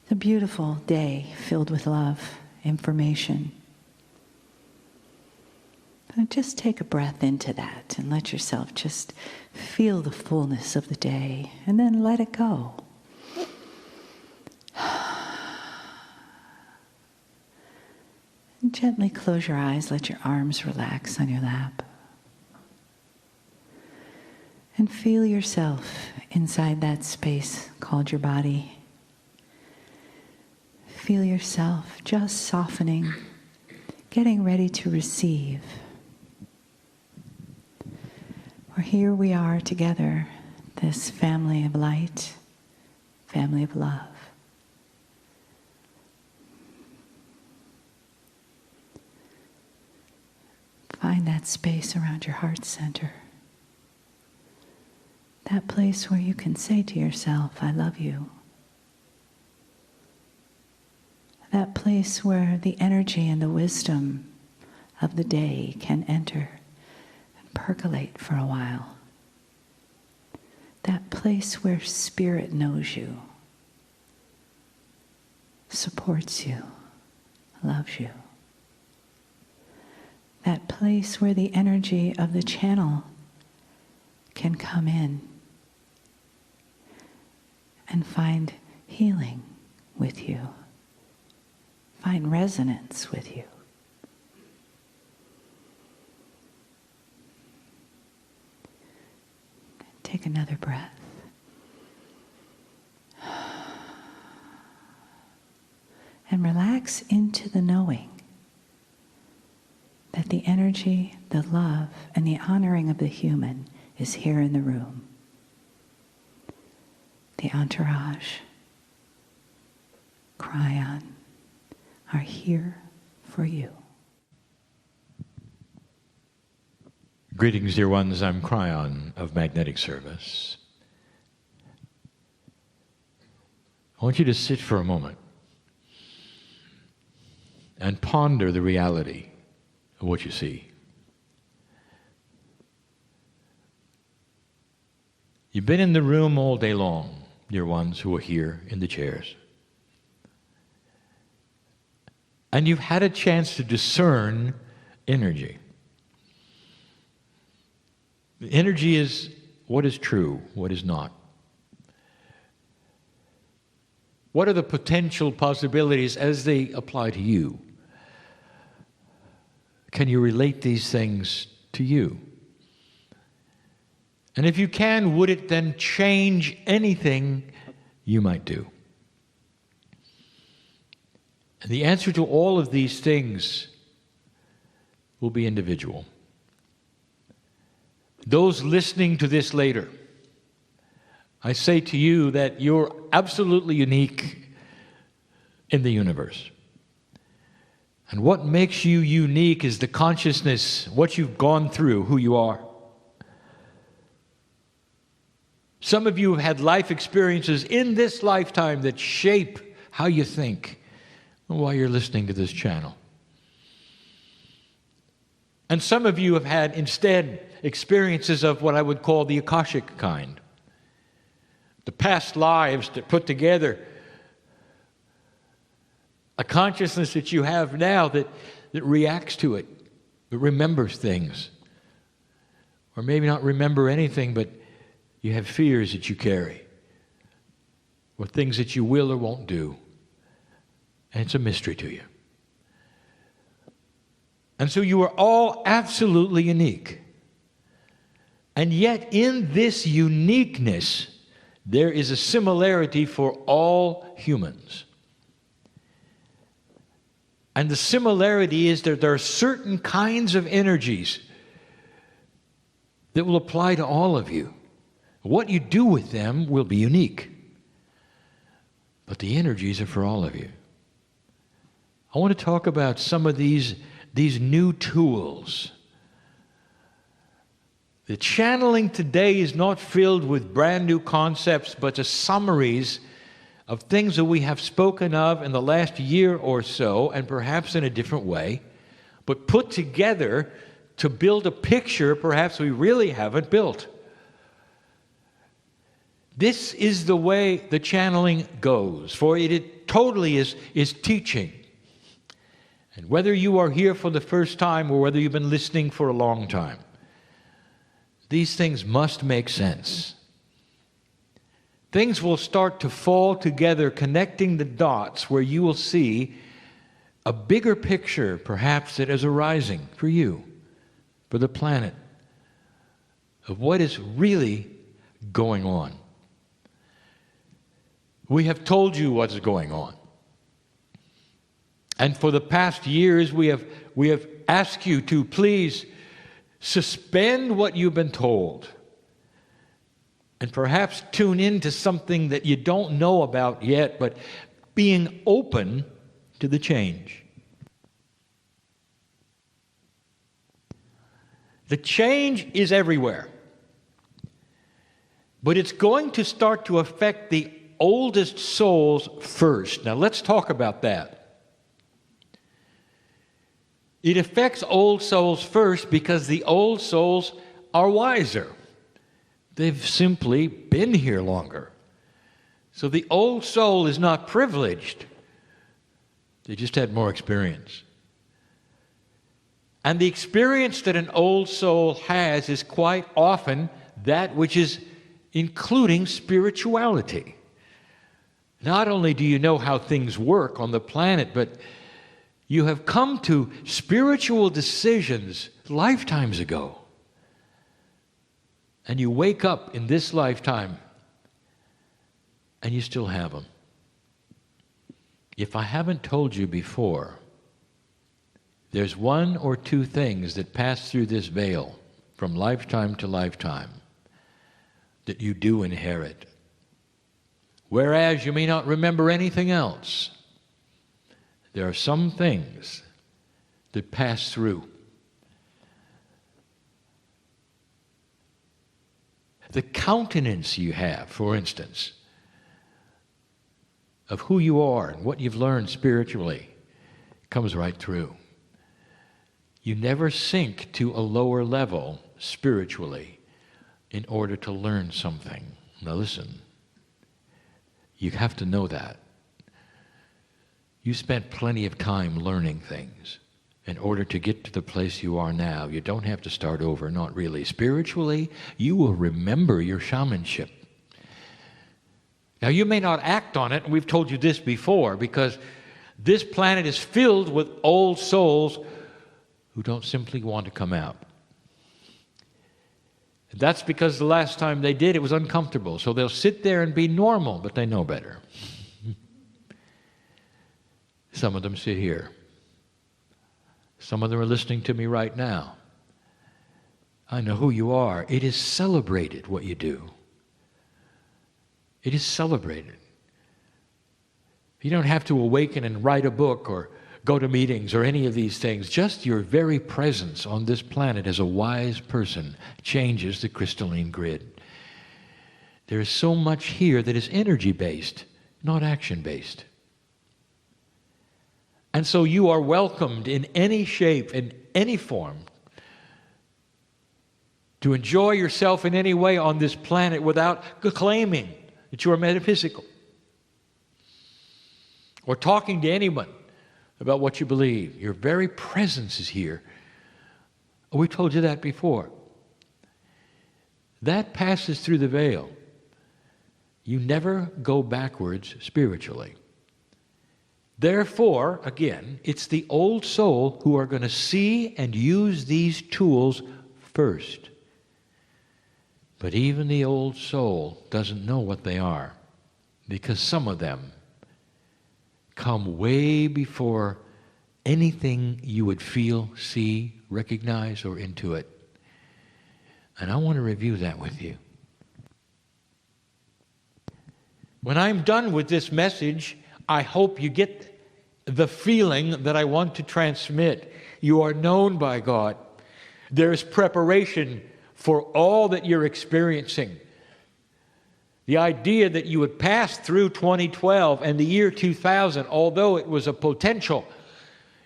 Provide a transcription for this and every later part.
It's a beautiful day filled with love, information. And just take a breath into that and let yourself just feel the fullness of the day and then let it go. And gently close your eyes, let your arms relax on your lap. And feel yourself inside that space called your body. Feel yourself just softening, getting ready to receive. For here we are together, this family of light, family of love. Find that space around your heart center. That place where you can say to yourself, I love you. That place where the energy and the wisdom of the day can enter and percolate for a while. That place where spirit knows you, supports you, loves you. That place where the energy of the channel can come in and find healing with you, find resonance with you. Take another breath. And relax into the knowing that the energy, the love, and the honoring of the human is here in the room. The entourage, Kryon, are here for you. Greetings, dear ones. I'm Kryon of Magnetic Service. I want you to sit for a moment and ponder the reality of what you see. You've been in the room all day long, dear ones who are here in the chairs. And you've had a chance to discern energy. The energy is what is true, what is not. What are the potential possibilities as they apply to you? Can you relate these things to you? And if you can, would it then change anything you might do? And the answer to all of these things will be individual. Those listening to this later, I say to you that you're absolutely unique in the universe. And what makes you unique is the consciousness, what you've gone through, who you are. Some of you have had life experiences in this lifetime that shape how you think while you're listening to this channel. And some of you have had instead experiences of what I would call the Akashic kind. The past lives that put together a consciousness that you have now that reacts to it, that remembers things. Or maybe not remember anything, but you have fears that you carry, or things that you will or won't do. And it's a mystery to you. And so you are all absolutely unique. And yet in this uniqueness, there is a similarity for all humans. And the similarity is that there are certain kinds of energies that will apply to all of you. What you do with them will be unique. But the energies are for all of you. I want to talk about some of these new tools. The channeling today is not filled with brand new concepts, but the summaries of things that we have spoken of in the last year or so, and perhaps in a different way, but put together to build a picture perhaps we really haven't built. This is the way the channeling goes, for it totally is teaching. And whether you are here for the first time or whether you've been listening for a long time, these things must make sense. Things will start to fall together, connecting the dots, where you will see a bigger picture, perhaps, that is arising for you, for the planet, of what is really going on. We have told you what's going on. And for the past years, we have asked you to please suspend what you've been told and perhaps tune into something that you don't know about yet, but being open to the change. The change is everywhere, but it's going to start to affect the oldest souls first. Now let's talk about that. It affects old souls first because the old souls are wiser. They've simply been here longer. So the old soul is not privileged. They just had more experience. And the experience that an old soul has is quite often that which is including spirituality. Not only do you know how things work on the planet, but you have come to spiritual decisions lifetimes ago. And you wake up in this lifetime and you still have them. If I haven't told you before, there's one or two things that pass through this veil from lifetime to lifetime that you do inherit. Whereas you may not remember anything else, there are some things that pass through. The countenance you have, for instance, of who you are and what you've learned spiritually comes right through. You never sink to a lower level spiritually in order to learn something. Now listen, you have to know that. You spent plenty of time learning things in order to get to the place you are now. You don't have to start over, not really. Spiritually, you will remember your shamanship. Now, you may not act on it, and we've told you this before, because this planet is filled with old souls who don't simply want to come out. That's because the last time they did, it was uncomfortable. So they'll sit there and be normal, but they know better. Some of them sit here. Some of them are listening to me right now. I know who you are. It is celebrated what you do. It is celebrated. You don't have to awaken and write a book or go to meetings or any of these things. Just your very presence on this planet as a wise person changes the crystalline grid. There is so much here that is energy-based, not action-based. And so you are welcomed in any shape, in any form, to enjoy yourself in any way on this planet without claiming that you are metaphysical or talking to anyone about what you believe. Your very presence is here. We told you that before. That passes through the veil. You never go backwards spiritually. Therefore, again, it's the old soul who are going to see and use these tools first. But even the old soul doesn't know what they are, because some of them come way before anything you would feel, see, recognize, or intuit. And I want to review that with you. When I'm done with this message, I hope you get the feeling that I want to transmit. You are known by God. There is preparation for all that you're experiencing. The idea that you would pass through 2012 and the year 2000, although it was a potential,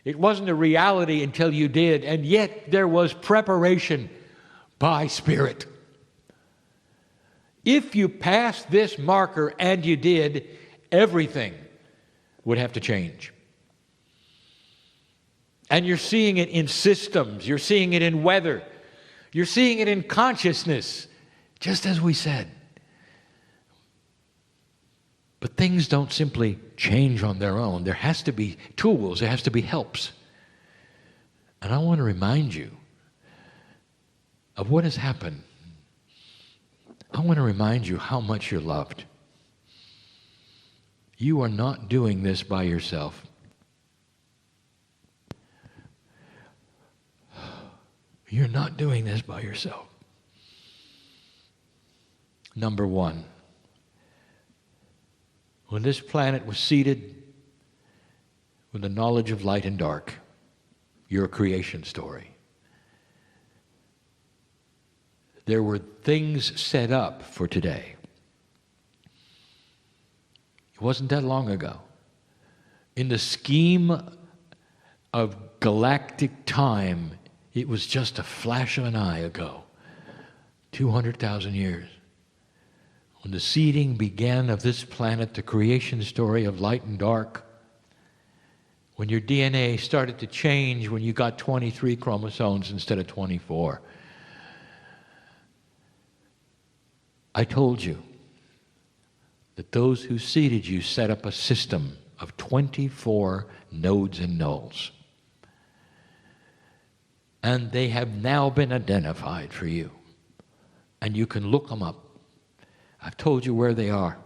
it wasn't a reality until you did, and yet there was preparation by Spirit. If you passed this marker, and you did, everything would have to change. And you're seeing it in systems. You're seeing it in weather. You're seeing it in consciousness, just as we said. But things don't simply change on their own. There has to be tools. There has to be helps. And I want to remind you of what has happened. I want to remind you how much you're loved. You are not doing this by yourself. You're not doing this by yourself. Number one, when this planet was seeded with the knowledge of light and dark, your creation story, there were things set up for today. It wasn't that long ago. In the scheme of galactic time, it was just a flash of an eye ago, 200,000 years. When the seeding began of this planet, the creation story of light and dark, when your DNA started to change when you got 23 chromosomes instead of 24, I told you that those who seeded you set up a system of 24 nodes and nulls. And they have now been identified for you. And you can look them up. I've told you where they are.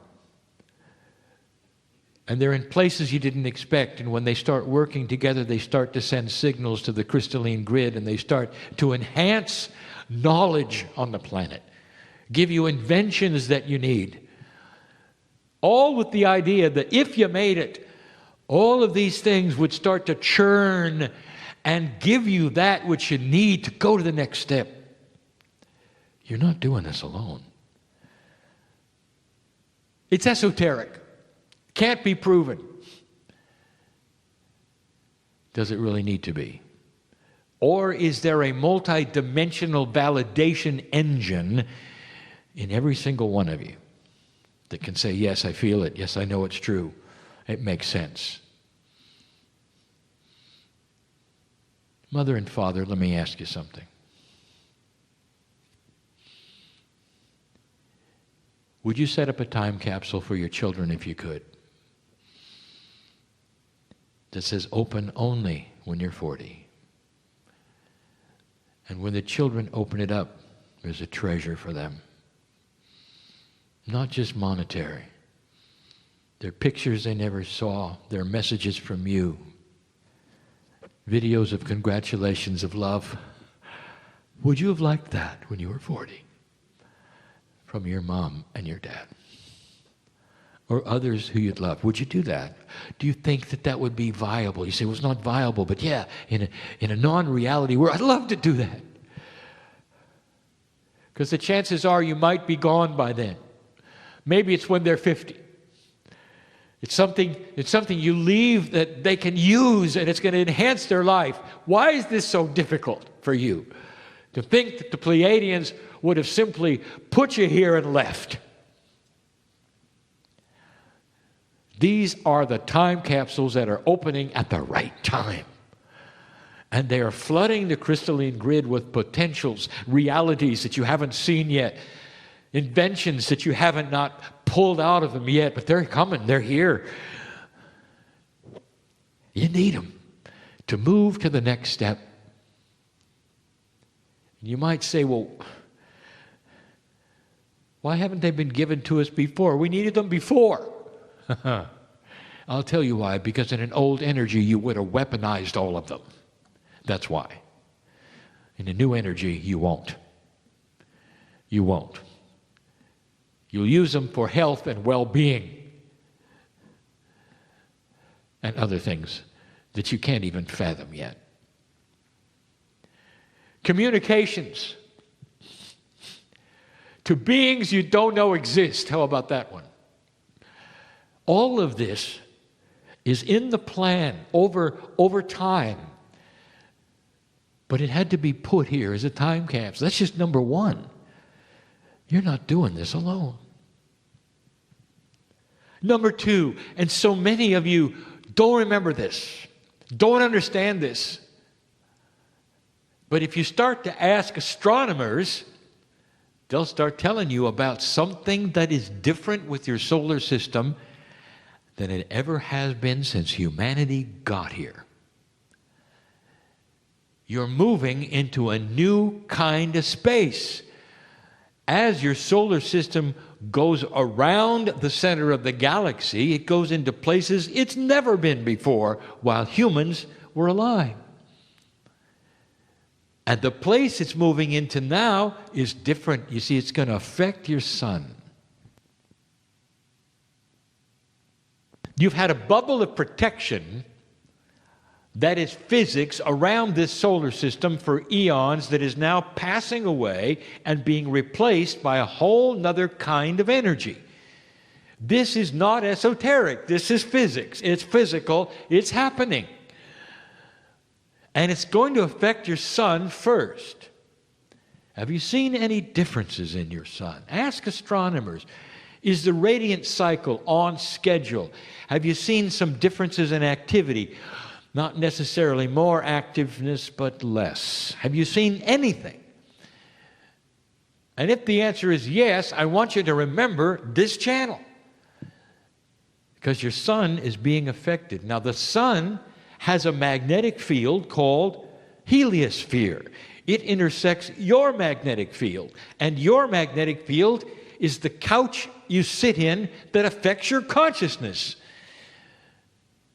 And they're in places you didn't expect. And when they start working together, they start to send signals to the crystalline grid, and they start to enhance knowledge on the planet, give you inventions that you need. All with the idea that if you made it, all of these things would start to churn and give you that which you need to go to the next step. You're not doing this alone. It's esoteric. Can't be proven. Does it really need to be? Or is there a multi-dimensional validation engine in every single one of you that can say, yes, I feel it. Yes, I know it's true. It makes sense. Mother and father, let me ask you something. Would you set up a time capsule for your children if you could? That says open only when you're 40. And when the children open it up, there's a treasure for them. Not just monetary. They're pictures they never saw. They're messages from you. Videos of congratulations, of love. Would you have liked that when you were 40? From your mom and your dad. Or others who you'd love. Would you do that? Do you think that that would be viable? You say, well, it's not viable, but yeah, in a non-reality world, I'd love to do that. Because the chances are you might be gone by then. Maybe it's when they're 50. It's something you leave that they can use, and it's going to enhance their life. Why is this so difficult for you? To think that the Pleiadians would have simply put you here and left. These are the time capsules that are opening at the right time. And they are flooding the crystalline grid with potentials, realities that you haven't seen yet, inventions that you haven't not pulled out of them yet, but they're coming, they're here. You need them to move to the next step. You might say, well, why haven't they been given to us before? We needed them before. I'll tell you why. Because in an old energy, you would have weaponized all of them. That's why. In a new energy, you won't. You won't. You'll use them for health and well-being and other things that you can't even fathom yet. Communications to beings you don't know exist. How about that one? All of this is in the plan over time. But it had to be put here as a time capsule. That's just number one. You're not doing this alone. Number two, and so many of you don't remember this, don't understand this. But if you start to ask astronomers, they'll start telling you about something that is different with your solar system than it ever has been since humanity got here. You're moving into a new kind of space. As your solar system goes around the center of the galaxy, it goes into places it's never been before while humans were alive. And the place it's moving into now is different. You see, it's going to affect your sun. You've had a bubble of protection that is physics around this solar system for eons that is now passing away and being replaced by a whole nother kind of energy. This is not esoteric. This is physics. It's physical. It's happening. And it's going to affect your sun first. Have you seen any differences in your sun? Ask astronomers. Is the radiant cycle on schedule? Have you seen some differences in activity? Not necessarily more activeness, but less. Have you seen anything? And if the answer is yes, I want you to remember this channel. Because your sun is being affected. Now the sun has a magnetic field called heliosphere. It intersects your magnetic field. And your magnetic field is the couch you sit in that affects your consciousness.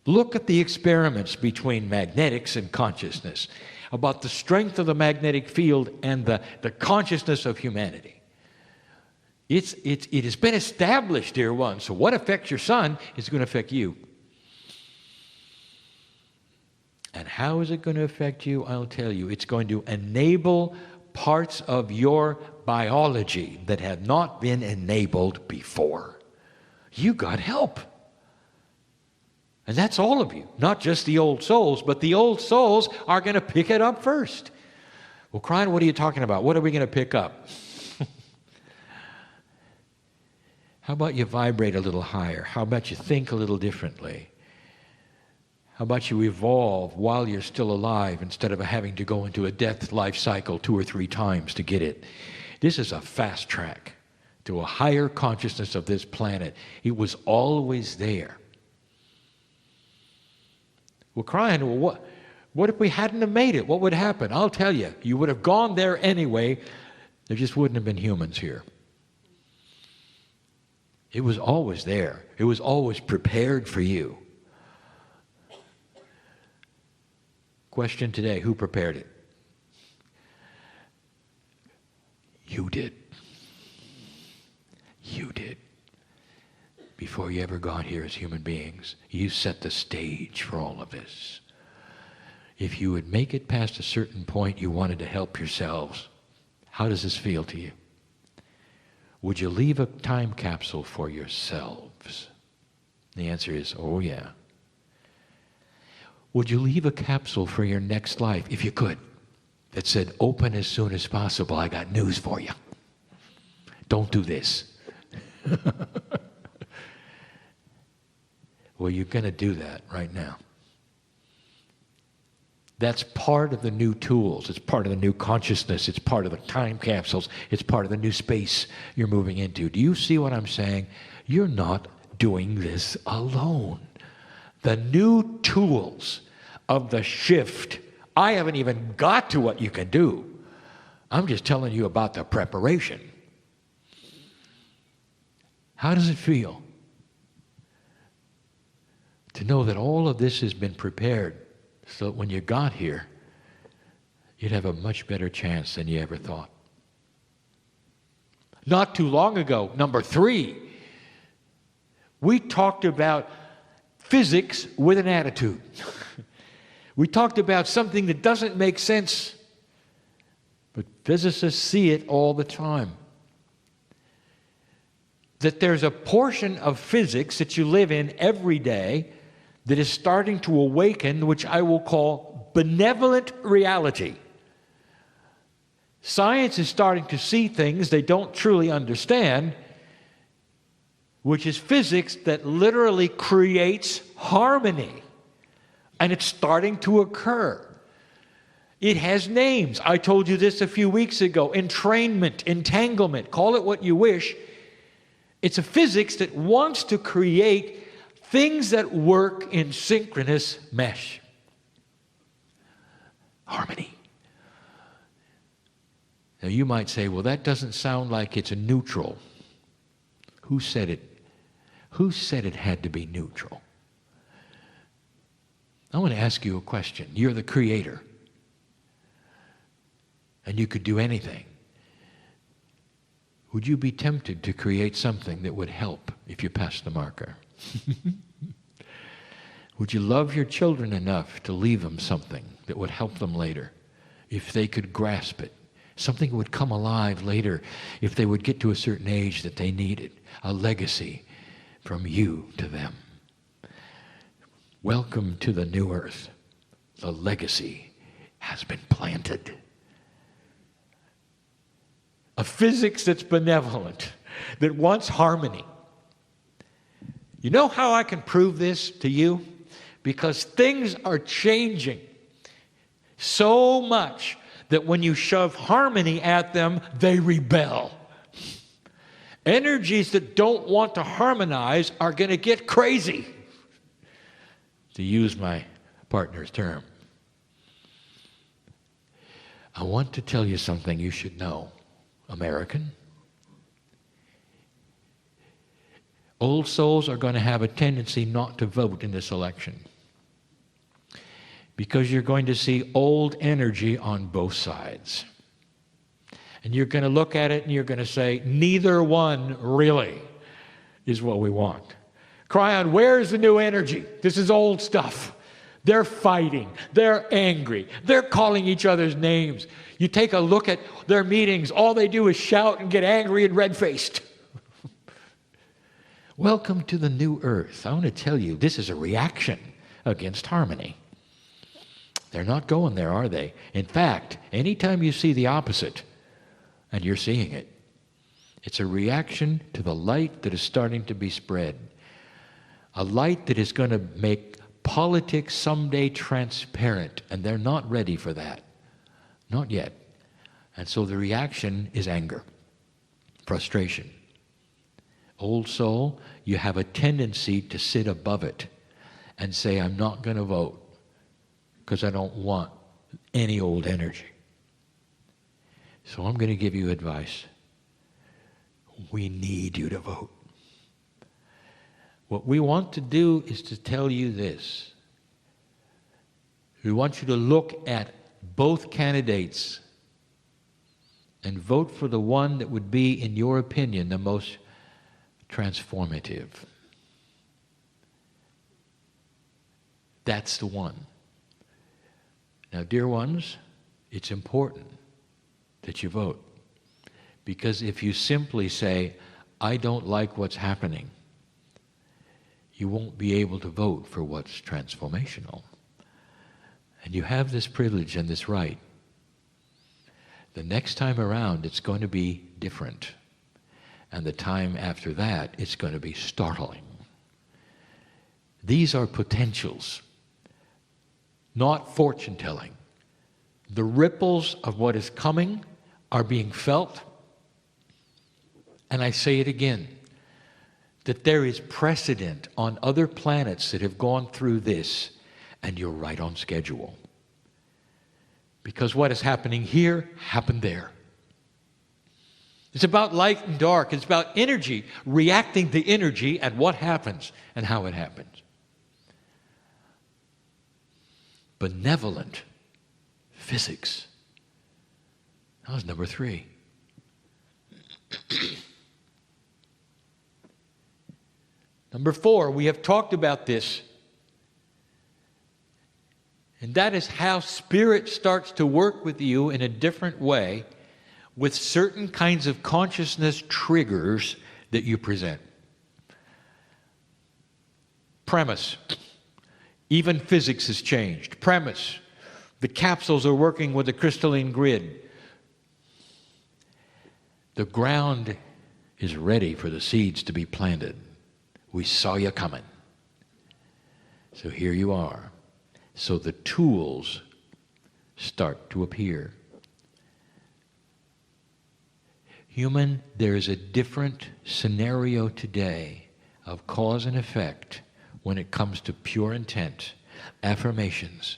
Look at the experiments between magnetics and consciousness about the strength of the magnetic field and the consciousness of humanity. It has been established, dear ones. So what affects your sun is going to affect you. And how is it going to affect you? I'll tell you. It's going to enable parts of your biology that have not been enabled before. You got help. And that's all of you, not just the old souls, but the old souls are going to pick it up first. Well, Kryon, what are you talking about? What are we going to pick up? How about you vibrate a little higher? How about you think a little differently? How about you evolve while you're still alive instead of having to go into a death life cycle 2 or 3 times to get it? This is a fast track to a higher consciousness of this planet. It was always there. Well, Kryon, what if we hadn't have made it? What would happen? I'll tell you, you would have gone there anyway. There just wouldn't have been humans here. It was always there. It was always prepared for you. Question today, who prepared it? You did. You did. Before you ever got here as human beings, you set the stage for all of this. If you would make it past a certain point you wanted to help yourselves, how does this feel to you? Would you leave a time capsule for yourselves? The answer is, oh yeah. Would you leave a capsule for your next life, if you could, that said, open as soon as possible, I got news for you. Don't do this. Well, you're going to do that right now. That's part of the new tools. It's part of the new consciousness. It's part of the time capsules. It's part of the new space you're moving into. Do you see what I'm saying? You're not doing this alone. The new tools of the shift, I haven't even got to what you can do. I'm just telling you about the preparation. How does it feel to know that all of this has been prepared so that when you got here, you'd have a much better chance than you ever thought? Not too long ago, number 3, we talked about physics with an attitude. We talked about something that doesn't make sense, but physicists see it all the time. That there's a portion of physics that you live in every day that is starting to awaken, which I will call benevolent reality. Science is starting to see things they don't truly understand, which is physics that literally creates harmony. And it's starting to occur. It has names. I told you this a few weeks ago. Entrainment, entanglement, call it what you wish. It's a physics that wants to create things that work in synchronous mesh. Harmony. Now you might say, well, that doesn't sound like it's a neutral. Who said it? Who said it had to be neutral? I want to ask you a question. You're the creator. And you could do anything. Would you be tempted to create something that would help if you passed the marker? Would you love your children enough to leave them something that would help them later if they could grasp it? Something would come alive later if they would get to a certain age that they needed. A legacy from you to them. Welcome to the new earth. The legacy has been planted. A physics that's benevolent, that wants harmony. You know how I can prove this to you? Because things are changing so much that when you shove harmony at them, they rebel. Energies that don't want to harmonize are going to get crazy, to use my partner's term. I want to tell you something you should know, American. Old souls are going to have a tendency not to vote in this election because you're going to see old energy on both sides. And you're going to look at it and you're going to say, neither one really is what we want. Kryon, where's the new energy? This is old stuff. They're fighting. They're angry. They're calling each other's names. You take a look at their meetings, all they do is shout and get angry and red-faced. Welcome to the new earth. I want to tell you, this is a reaction against harmony. They're not going there, are they? In fact, anytime you see the opposite, and you're seeing it, it's a reaction to the light that is starting to be spread. A light that is going to make politics someday transparent, and they're not ready for that. Not yet. And so the reaction is anger, frustration. Old soul, you have a tendency to sit above it and say, I'm not going to vote because I don't want any old energy. So I'm going to give you advice. We need you to vote. What we want to do is to tell you this. We want you to look at both candidates and vote for the one that would be, in your opinion, the most transformative. That's the one. Now, dear ones, it's important that you vote. Because if you simply say, I don't like what's happening, you won't be able to vote for what's transformational. And you have this privilege and this right. The next time around, it's going to be different. And the time after that, it's going to be startling. These are potentials, not fortune-telling. The ripples of what is coming are being felt. And I say it again, that there is precedent on other planets that have gone through this, and you're right on schedule. Because what is happening here happened there. It's about light and dark. It's about energy, reacting to energy and what happens and how it happens. Benevolent physics. That was number 3. Number 4, we have talked about this. And that is how Spirit starts to work with you in a different way with certain kinds of consciousness triggers that you present. Premise. Even physics has changed. Premise. The capsules are working with a crystalline grid. The ground is ready for the seeds to be planted. We saw you coming. So here you are. So the tools start to appear. Human, there is a different scenario today of cause and effect when it comes to pure intent, affirmations.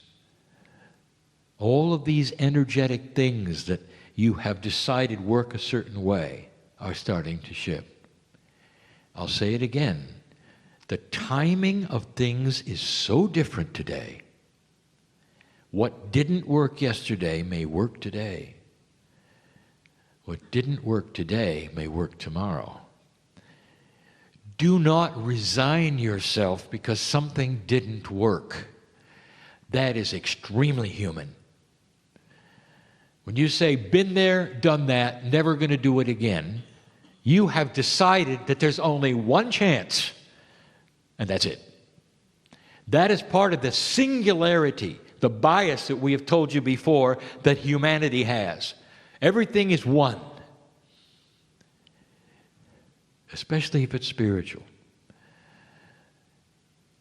All of these energetic things that you have decided work a certain way are starting to shift. I'll say it again. The timing of things is so different today. What didn't work yesterday may work today. What didn't work today may work tomorrow. Do not resign yourself because something didn't work. That is extremely human. When you say, been there, done that, never going to do it again, you have decided that there's only one chance, and that's it. That is part of the singularity, the bias that we have told you before that humanity has. Everything is one, especially if it's spiritual.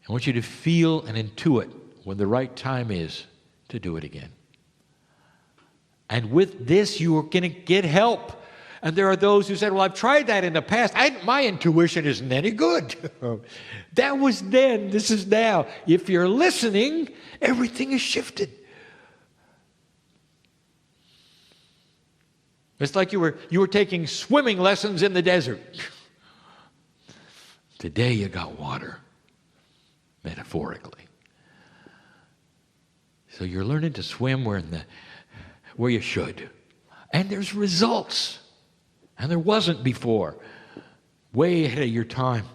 I want you to feel and intuit when the right time is to do it again. And with this, you are going to get help. And there are those who said, well, I've tried that in the past. My intuition isn't any good. That was then. This is now. If you're listening, everything is shifted. It's like you were taking swimming lessons in the desert. Today you got water, metaphorically. So you're learning to swim where you should. And there's results. And there wasn't before. Way ahead of your time.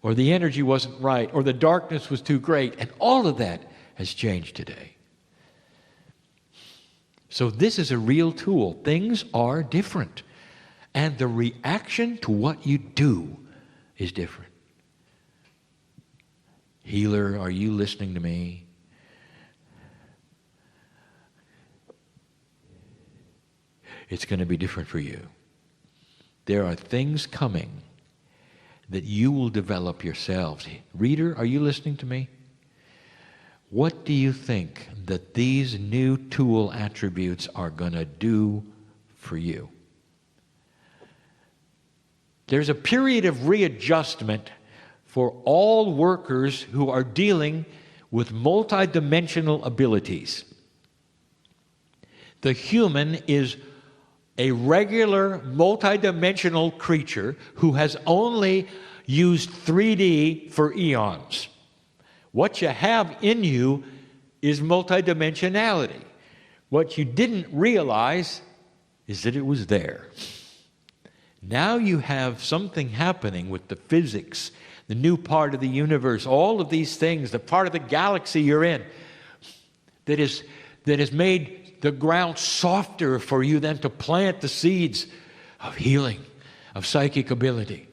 Or the energy wasn't right. Or the darkness was too great. And all of that has changed today. So this is a real tool. Things are different. And the reaction to what you do is different. Healer, are you listening to me? It's going to be different for you. There are things coming that you will develop yourselves. Reader, are you listening to me? What do you think that these new tool attributes are going to do for you? There's a period of readjustment for all workers who are dealing with multidimensional abilities. The human is a regular multidimensional creature who has only used 3D for eons. What you have in you is multidimensionality. What you didn't realize is that it was there. Now you have something happening with the physics, the new part of the universe, all of these things, the part of the galaxy you're in, that has made the ground softer for you then to plant the seeds of healing, of psychic ability.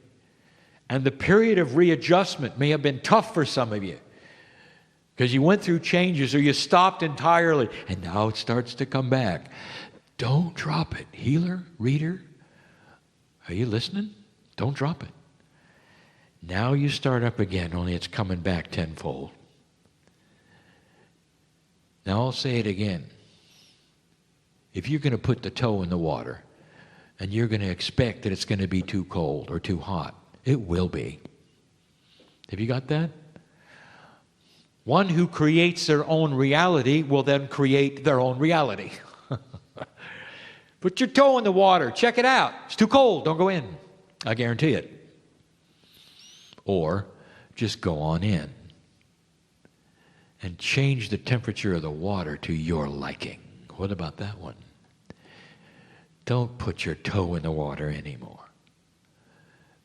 And the period of readjustment may have been tough for some of you because you went through changes or you stopped entirely, and now it starts to come back. Don't drop it. Healer, reader, are you listening? Don't drop it. Now you start up again, only it's coming back tenfold. Now I'll say it again. If you're going to put the toe in the water and you're going to expect that it's going to be too cold or too hot, it will be. Have you got that? One who creates their own reality will then create their own reality. Put your toe in the water. Check it out. It's too cold. Don't go in. I guarantee it. Or just go on in and change the temperature of the water to your liking. What about that one? Don't put your toe in the water anymore.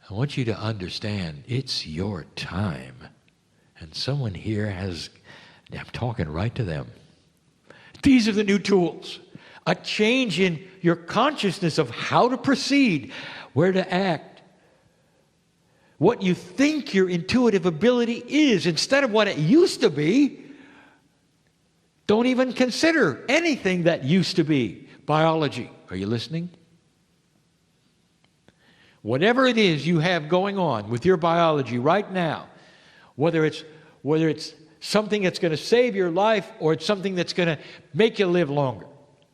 I want you to understand it's your time. And someone here I'm talking right to them. These are the new tools. A change in your consciousness of how to proceed, where to act. What you think your intuitive ability is instead of what it used to be. Don't even consider anything that used to be. Biology. Are you listening? Whatever it is you have going on with your biology right now, whether it's something that's going to save your life or it's something that's going to make you live longer,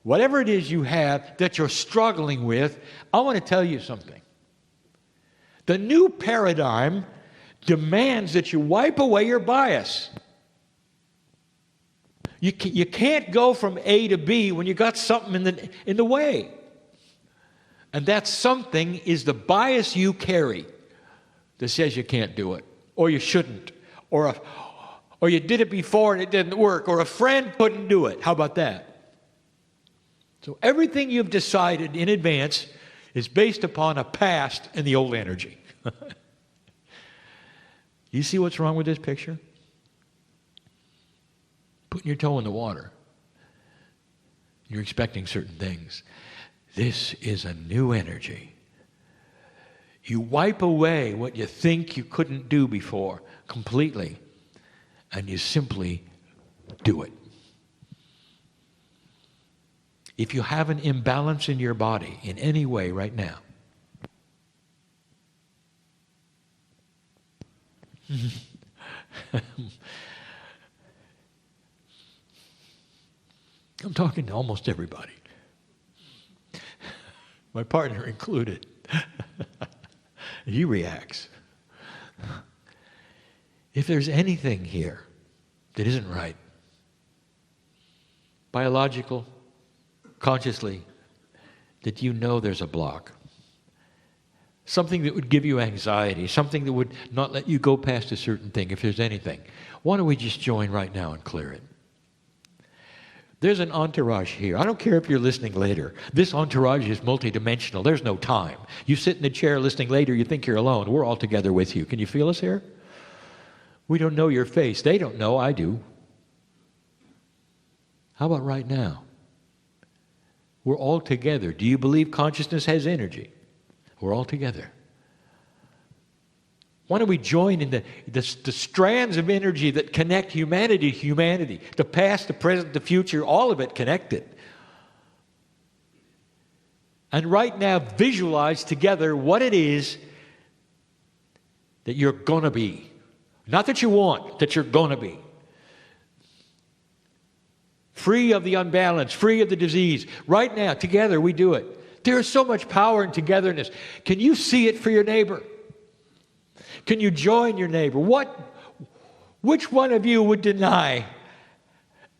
whatever it is you have that you're struggling with, I want to tell you something. The new paradigm demands that you wipe away your bias. You can't go from A to B when you got something in the way. And that something is the bias you carry that says you can't do it, or you shouldn't, or you did it before and it didn't work, or a friend couldn't do it. How about that? So everything you've decided in advance is based upon a past and the old energy. You see what's wrong with this picture? Putting your toe in the water. You're expecting certain things. This is a new energy. You wipe away what you think you couldn't do before completely, and you simply do it. If you have an imbalance in your body in any way right now, I'm talking to almost everybody. My partner included. He reacts. If there's anything here that isn't right, biological, consciously, that you know there's a block, something that would give you anxiety, something that would not let you go past a certain thing, if there's anything, why don't we just join right now and clear it? There's an entourage here. I don't care if you're listening later. This entourage is multidimensional. There's no time. You sit in the chair listening later, you think you're alone. We're all together with you. Can you feel us here? We don't know your face. They don't know. I do. How about right now? We're all together. Do you believe consciousness has energy? We're all together. Why don't we join in the strands of energy that connect humanity to humanity? The past, the present, the future, all of it connected. And right now, visualize together what it is that you're going to be. Not that you want, that you're going to be. Free of the unbalance, free of the disease. Right now, together, we do it. There is so much power in togetherness. Can you see it for your neighbor? Can you join your neighbor? Which one of you would deny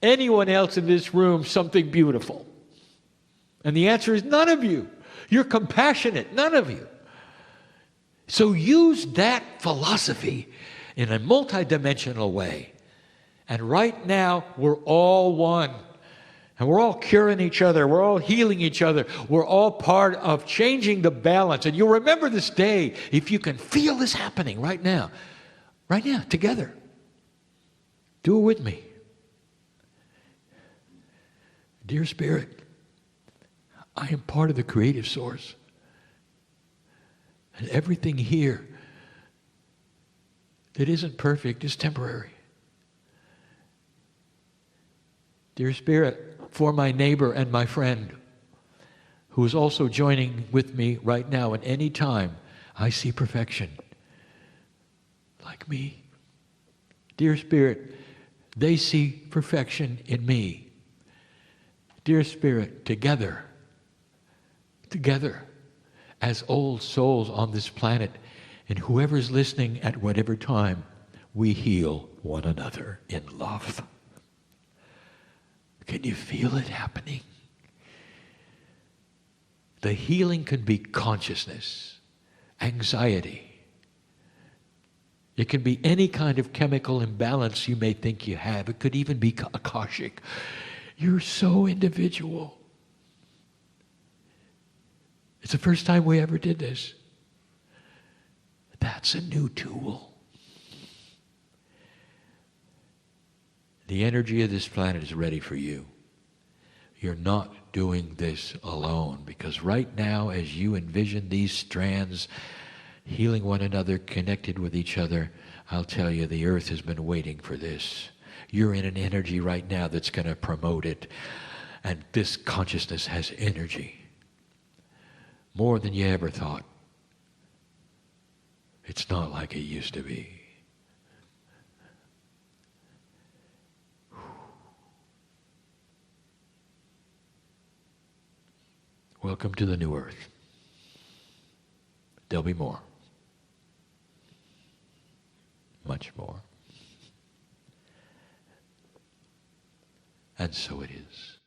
anyone else in this room something beautiful? And the answer is none of you. You're compassionate, none of you. So use that philosophy in a multidimensional way. And right now, we're all one. And we're all curing each other. We're all healing each other. We're all part of changing the balance. And you'll remember this day if you can feel this happening right now. Right now, together. Do it with me. Dear Spirit, I am part of the creative source. And everything here that isn't perfect is temporary. Dear Spirit, for my neighbor and my friend, who is also joining with me right now, and any time I see perfection, like me. Dear Spirit, they see perfection in me. Dear Spirit, together, as old souls on this planet, and whoever's listening at whatever time, we heal one another in love. Can you feel it happening? The healing can be consciousness, anxiety. It can be any kind of chemical imbalance you may think you have. It could even be akashic. You're so individual. It's the first time we ever did this. That's a new tool. The energy of this planet is ready for you. You're not doing this alone, because right now, as you envision these strands healing one another, connected with each other, I'll tell you, the earth has been waiting for this. You're in an energy right now that's going to promote it. And this consciousness has energy. More than you ever thought. It's not like it used to be. Welcome to the new earth. There'll be more. Much more. And so it is.